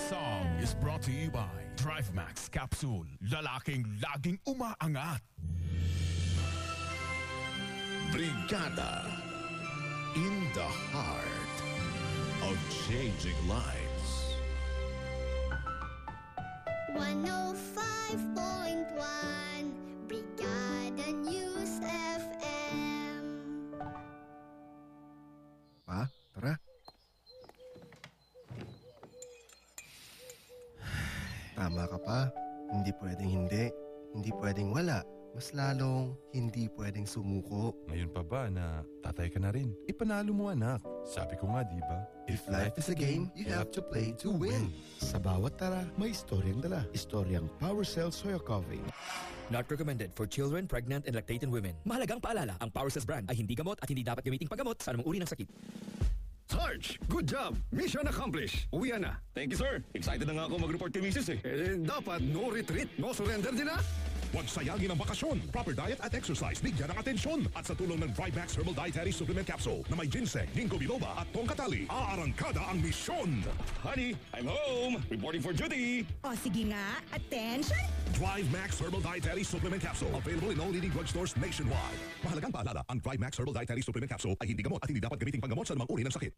song is brought to you by DriveMax Capsule. Lalaking laging umaangat. Brigada in the heart of changing lives. 105.1 Brigada News FM. Pa, tara. Tama ka pa. Hindi pwedeng hindi. Hindi pwedeng wala. Mas lalong hindi pwedeng sumuko. Ngayon pa ba na tatay ka na rin? Ipanalo mo anak. Sabi ko nga diba? If life is a game, you have to play to win. Sa bawat tara, may istoryang dala. Istoryang PowerCell Soya Coffee. Not recommended for children, pregnant, and lactating women. Mahalagang paalala, ang PowerCell brand ay hindi gamot at hindi dapat gamiting paggamot sa anumang uri ng sakit. Sarge, good job! Mission accomplished. Uwi na. Thank you, sir. Excited na nga ako mag-report kay Mrs. Dapat no retreat, no surrender din na. Huwag sayangin ang bakasyon. Proper diet at exercise, bigyan ng atensyon. At sa tulong ng DriveMax Herbal Dietary Supplement Capsule na may ginseng, ginkgo biloba at tongkatali, aarangkada ang misyon. Honey, I'm home. Reporting for duty. O sige nga, attention! DriveMax Herbal Dietary Supplement Capsule. Available in all leading drugstores nationwide. Mahalagang paalala, ang DriveMax Herbal Dietary Supplement Capsule ay hindi gamot at hindi dapat gamiting panggamot sa anumang uri ng sakit.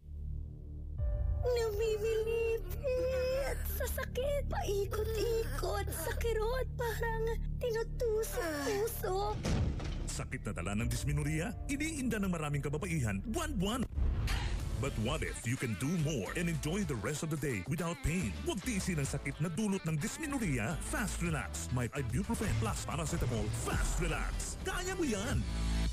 Namimilipit sa sakit. Paikot-ikot sa kirot. Parang tinutusok-tusok. Sakit na dala ng dysmenorrhea? Iniinda ng maraming kababaihan buwan-buwan. But what if you can do more and enjoy the rest of the day without pain? Huwag tiisin ang sakit na dulot ng dysmenorrhea. Fast Relax. May Ibuprofen plus paracetamol. Fast Relax. Kaya mo yan!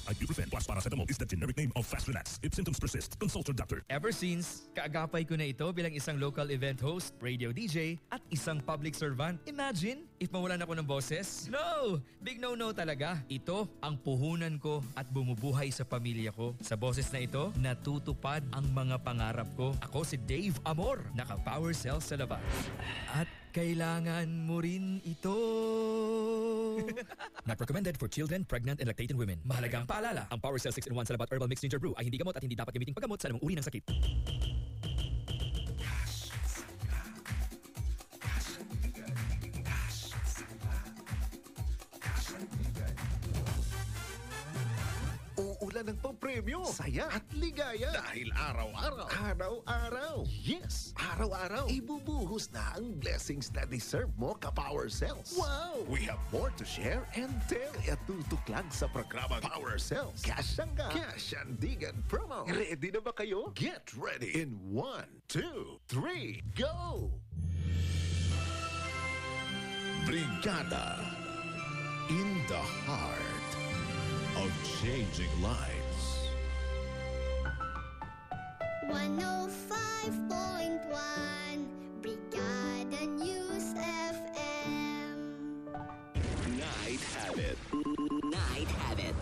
Ibuprofen plus paracetamol is the generic name of Fast Relax. If symptoms persist, consult your doctor. Ever since, kaagapay ko na ito bilang isang local event host, radio DJ, at isang public servant. Imagine, if mawalan ako ng boses? No! Big no-no talaga. Ito ang puhunan ko at bumubuhay sa pamilya ko. Sa boses na ito, natutupad ang mga pangarap ko. Ako si Dave Amor, naka-PowerCell sa labas. At kailangan mo rin ito. Not recommended for children, pregnant, and lactating women. Mahalagang paalala, ang PowerCell 6-in-1 Salabat Herbal Mixed Ginger Brew ay hindi gamot at hindi dapat gamiting paggamot sa anumang uri ng sakit. Uulan ng pampremyo, saya at ligaya. Dahil araw-araw. Araw-araw. Yes, araw-araw. Ibubuhos na ang blessings na deserve mo ka-PowerCells. Wow! We have more to share and tell. Kaya tutok lang sa programang PowerCells. Cash Sangga. Cash Andigan Promo. Ready na ba kayo? Get ready in 1, 2, 3, go! Brigada in the heart of changing lives. 105.1 Brigada News FM. Night Habit. Night Habit.